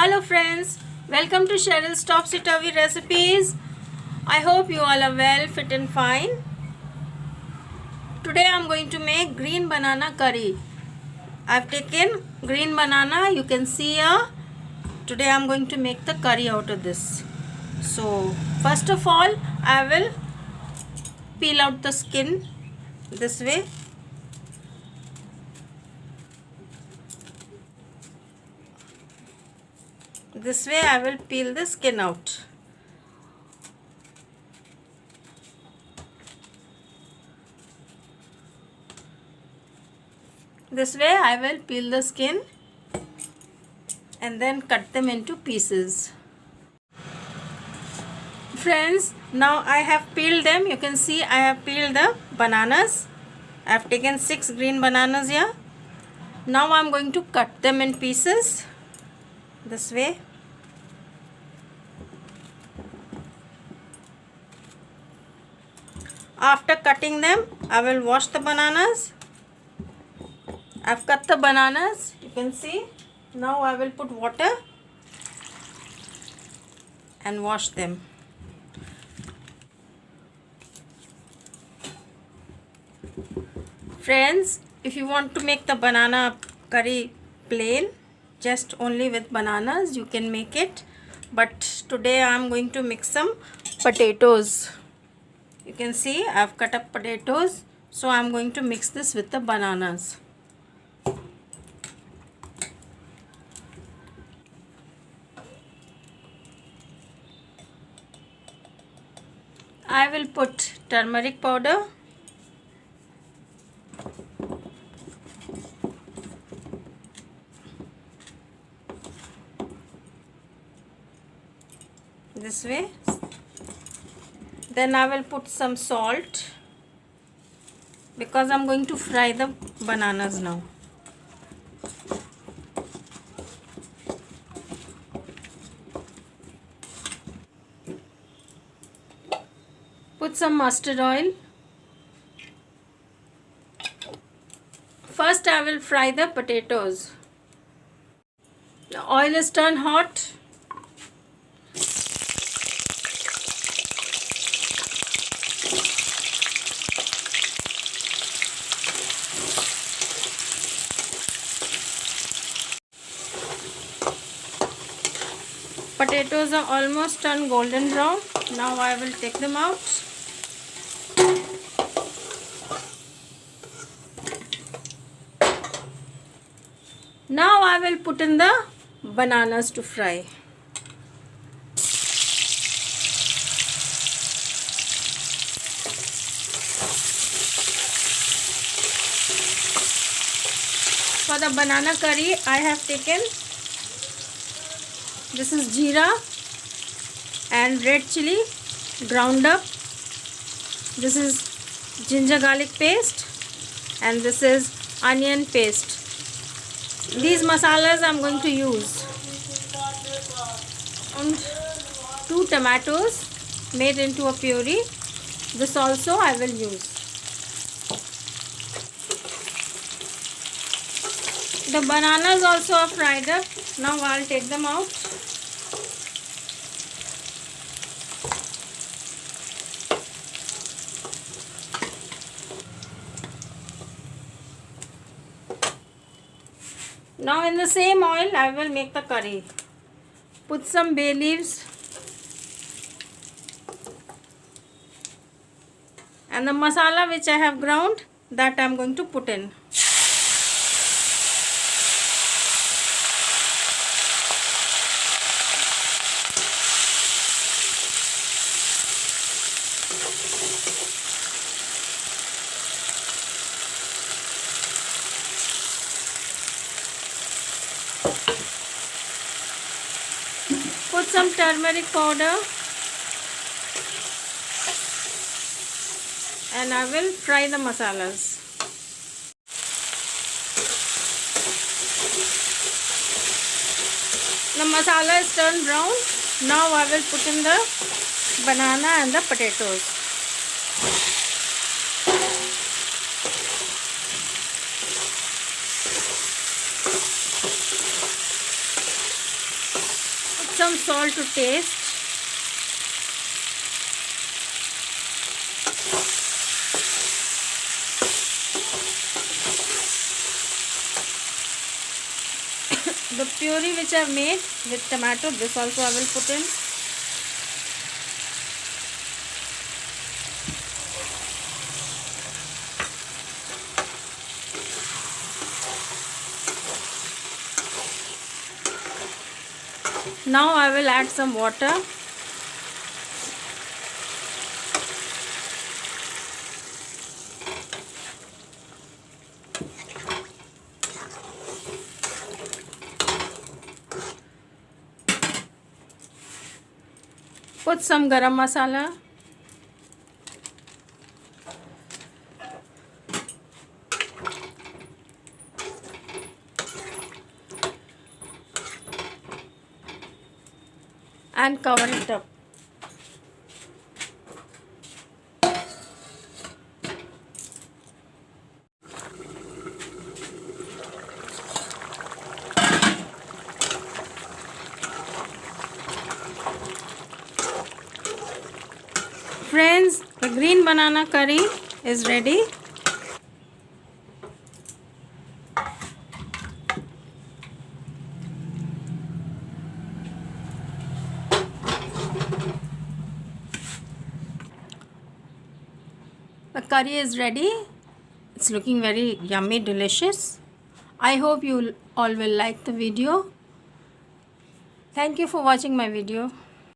Hello friends, welcome to Cheryl's Topsy-Turvy Recipes. I hope you all are well, fit and fine. Today I am going to make green banana curry. I have taken green banana, you can see here. Today I am going to make the curry out of this. So first of all I will peel out the skin this way. This way I will peel the skin out. This way I will peel the skin and then cut them into pieces. Friends, now I have peeled them. You can see I have peeled the bananas. I have taken 6 green bananas here. Now I am going to cut them in pieces this way. After cutting them, I will wash the bananas. I have cut the bananas, you can see. Now I will put water and wash them. Friends, if you want to make the banana curry plain, just only with bananas, you can make it. But today I am going to mix some potatoes. You can see I have cut up potatoes. So I am going to mix this with the bananas. I will put turmeric powder. This way. Then I will put some salt because I am going to fry the bananas now. Put some mustard oil. First I will fry the potatoes. The oil is turned hot. Potatoes are almost turned golden brown. Now I will take them out. Now I will put in the bananas to fry. For the banana curry, I have taken, this is jeera and red chili ground up. This is ginger garlic paste and this is onion paste. These masalas I am going to use. And 2 tomatoes made into a puree. This also I will use. The bananas also are fried up. Now I will take them out. Now in the same oil I will make the curry. Put some bay leaves and the masala which I have ground, that I am going to put in. Put some turmeric powder and I will fry the masalas. The masala is turned brown. Now I will put in the banana and the potatoes. some salt to taste. The puree which I have made with tomato, this also I will put in. Now I will add some water. Put some garam masala. And cover it up. Friends, the green banana curry is ready. The curry is ready. It's looking very yummy, delicious. I hope you all will like the video. Thank you for watching my video.